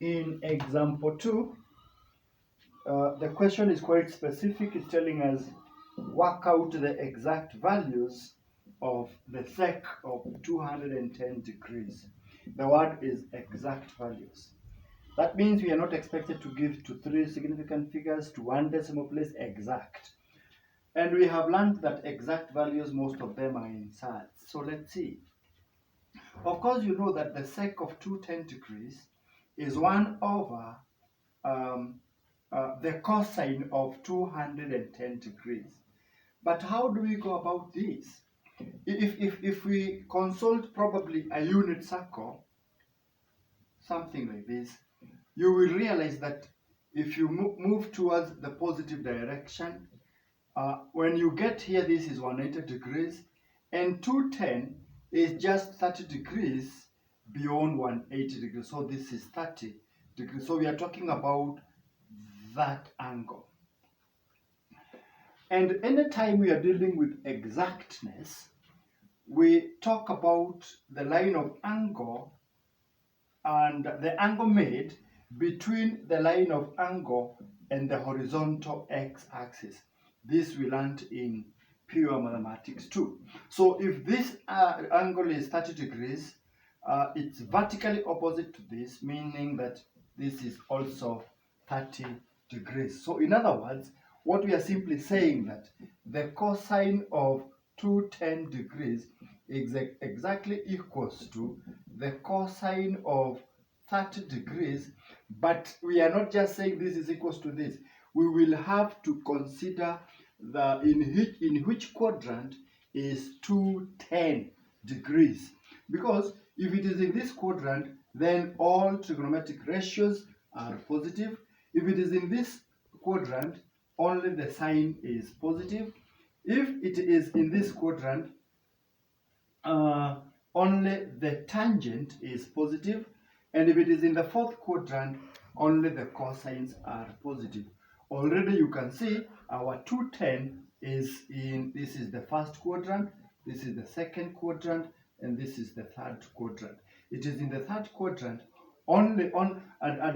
In example 2, the question is quite specific. It's telling us work out the exact values of the sec of 210 degrees. The word is exact values. That means we are not expected to give to 3 significant figures to 1 decimal place exact. And we have learned that exact values, most of them are in surds. So let's see. Of course, you know that the sec of 210 degrees is 1 over the cosine of 210 degrees. But how do we go about this? If we consult probably a unit circle, something like this, you will realize that if you move towards the positive direction, when you get here, this is 180 degrees, and 210 is just 30 degrees beyond 180 degrees. So this is 30 degrees. So we are talking about that angle. And anytime we are dealing with exactness, we talk about the line of angle and the angle made between the line of angle and the horizontal x-axis. This we learned in pure mathematics too. So if this angle is 30 degrees, it's vertically opposite to this, meaning that this is also 30 degrees. So in other words, what we are simply saying that the cosine of 210 degrees is exactly equals to the cosine of 30 degrees, but we are not just saying this is equals to this. We will have to consider the in which quadrant is 210 degrees, because if it is in this quadrant, then all trigonometric ratios are positive. If it is in this quadrant, only the sign is positive. If it is in this quadrant, only the tangent is positive, and if it is in the fourth quadrant, only the cosines are positive. Already you can see our 210 is in, this is the first quadrant, this is the second quadrant, and this is the third quadrant. It is in the third quadrant, and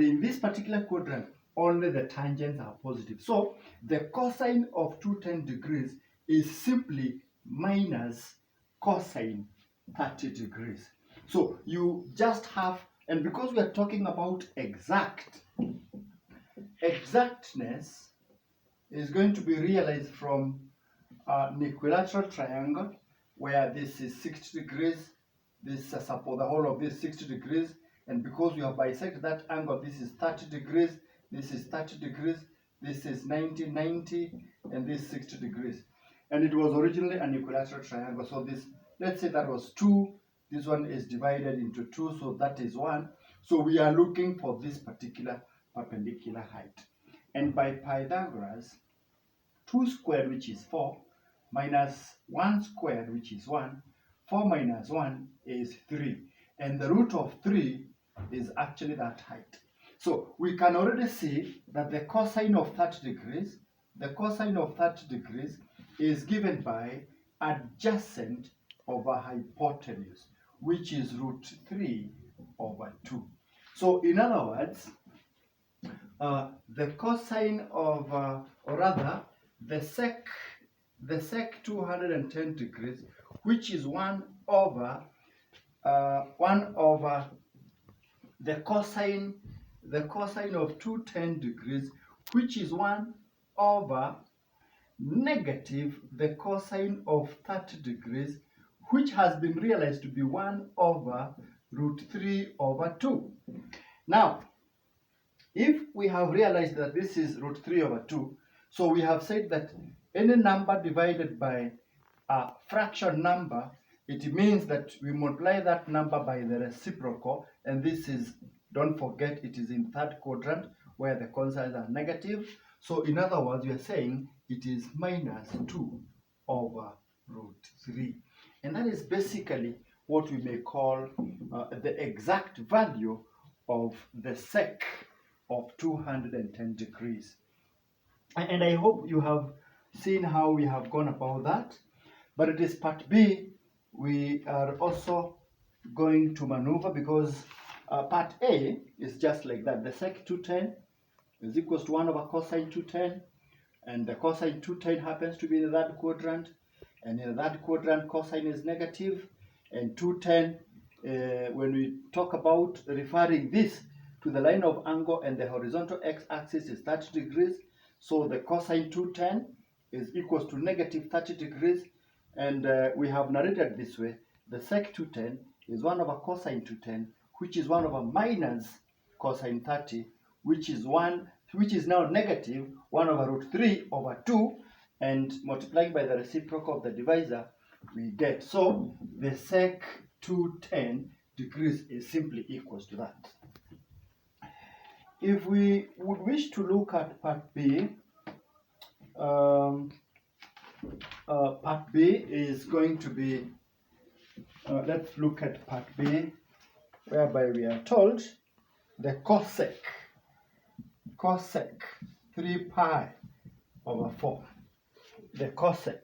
in this particular quadrant, only the tangents are positive. So the cosine of 210 degrees is simply minus cosine 30 degrees. So you just have, and because we are talking about exactness is going to be realized from an equilateral triangle where this is 60 degrees, this suppose the whole of this 60 degrees, and because we have bisected that angle, this is 30 degrees, this is 30 degrees, this is 90, and this 60 degrees. And it was originally an equilateral triangle. So this, let's say that was 2, this one is divided into 2, so that is 1. So we are looking for this particular perpendicular height. And by Pythagoras, 2 squared, which is 4, minus 1 squared, which is 1, 4 minus 1 is 3. And the root of 3 is actually that height. So we can already see that the cosine of 30 degrees, is given by adjacent over hypotenuse, which is root 3 over 2. So in other words, the cosine of, or rather, the sec 210 degrees, which is 1 over the cosine of 210 degrees, which is 1 over negative the cosine of 30 degrees, which has been realized to be 1 over root 3 over 2. Now, if we have realized that this is root 3 over 2, so we have said that any number divided by a fraction number, it means that we multiply that number by the reciprocal, and this is, don't forget, it is in third quadrant where the consigns are negative. So in other words, we are saying it is minus 2 over root 3. And that is basically what we may call the exact value of the sec of 210 degrees. And I hope you have seen how we have gone about that. But it is part B. We are also going to maneuver because Part A is just like that. The sec 210 is equals to 1 over cosine 210, and the cosine 210 happens to be in the third quadrant, and in the third quadrant cosine is negative, and 210, when we talk about referring this to the line of angle and the horizontal x-axis is 30 degrees, so the cosine 210 is equals to negative 30 degrees, and we have narrated this way. The sec 210 is 1 over cosine 210, which is 1 over minus cosine 30, which is now negative 1 over root 3 over 2, and multiplying by the reciprocal of the divisor, we get, so the sec 210 degrees is simply equals to that. If we would wish to look at part B, part B is going to be, let's look at part B, whereby we are told the cosec 3 pi over 4. The cosec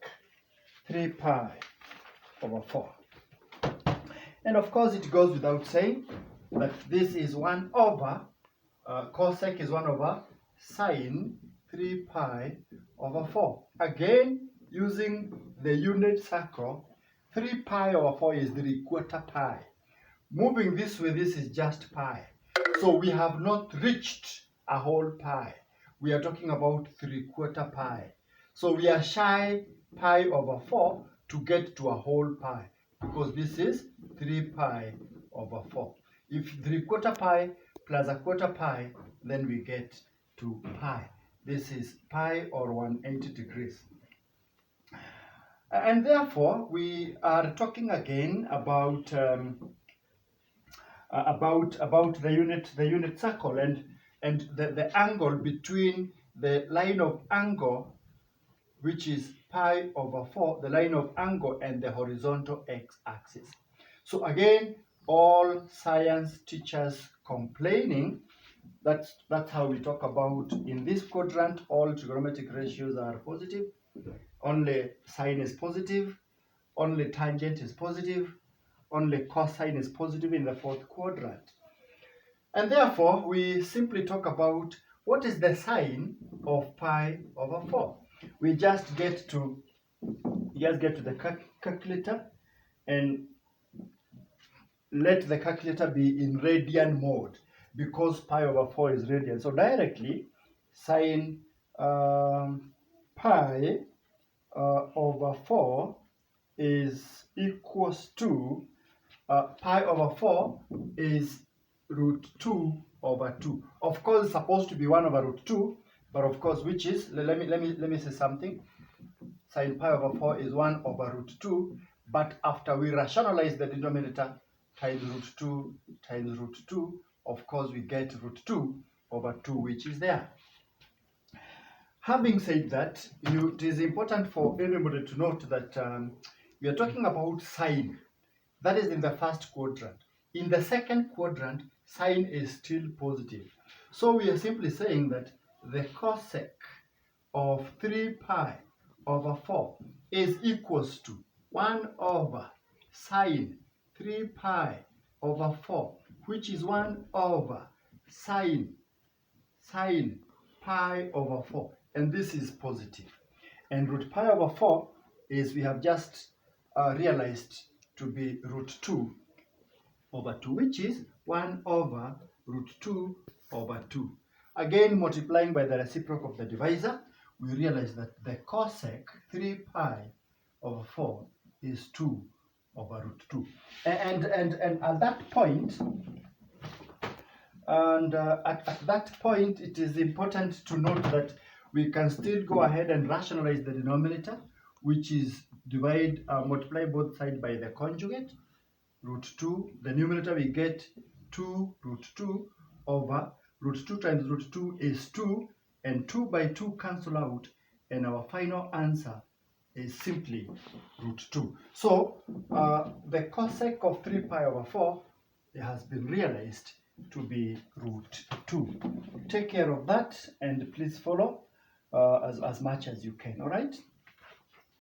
3 pi over 4. And of course it goes without saying that this is 1 over, cosec is 1 over sine 3 pi over 4. Again, using the unit circle, 3 pi over 4 is 3/4 pi. Moving this way, this is just pi. So we have not reached a whole pi. We are talking about 3/4 pi. So we are shy pi over 4 to get to a whole pi, because this is 3 pi over 4. If 3/4 pi plus 1/4 pi, then we get to pi. This is pi or 180 degrees. And therefore, we are talking again about the unit circle and the angle between the line of angle, which is pi over 4, the line of angle and the horizontal x-axis. So again, all science teachers complaining, that's how we talk about in this quadrant, all trigonometric ratios are positive, only sine is positive, only tangent is positive, only cosine is positive in the fourth quadrant. And therefore, we simply talk about what is the sine of pi over 4. We just get to the calculator and let the calculator be in radian mode, because pi over 4 is radian. So directly, sine pi over 4 is equals to pi over 4 is root 2 over 2. Of course, it's supposed to be 1 over root 2, but of course, which is, let me say something. Sine pi over 4 is 1 over root 2, but after we rationalize the denominator times root 2 times root 2, of course, we get root 2 over 2, which is there. Having said that, it is important for everybody to note that we are talking about sine. That is in the first quadrant. In the second quadrant, sine is still positive. So we are simply saying that the cosec of 3 pi over 4 is equals to 1 over sine 3 pi over 4, which is 1 over sine pi over 4. And this is positive. And root pi over 4 is, we have just realized, to be root 2 over 2, which is 1 over root 2 over 2. Again, multiplying by the reciprocal of the divisor, we realize that the cosec 3 pi over 4 is 2 over root 2. And at that point, it is important to note that we can still go ahead and rationalize the denominator, which is multiply both sides by the conjugate, root 2. The numerator we get 2 root 2 over root 2 times root 2 is 2, and 2 by 2 cancel out, and our final answer is simply root 2. So the cosec of 3 pi over 4 has been realized to be root 2. Take care of that, and please follow as much as you can, all right?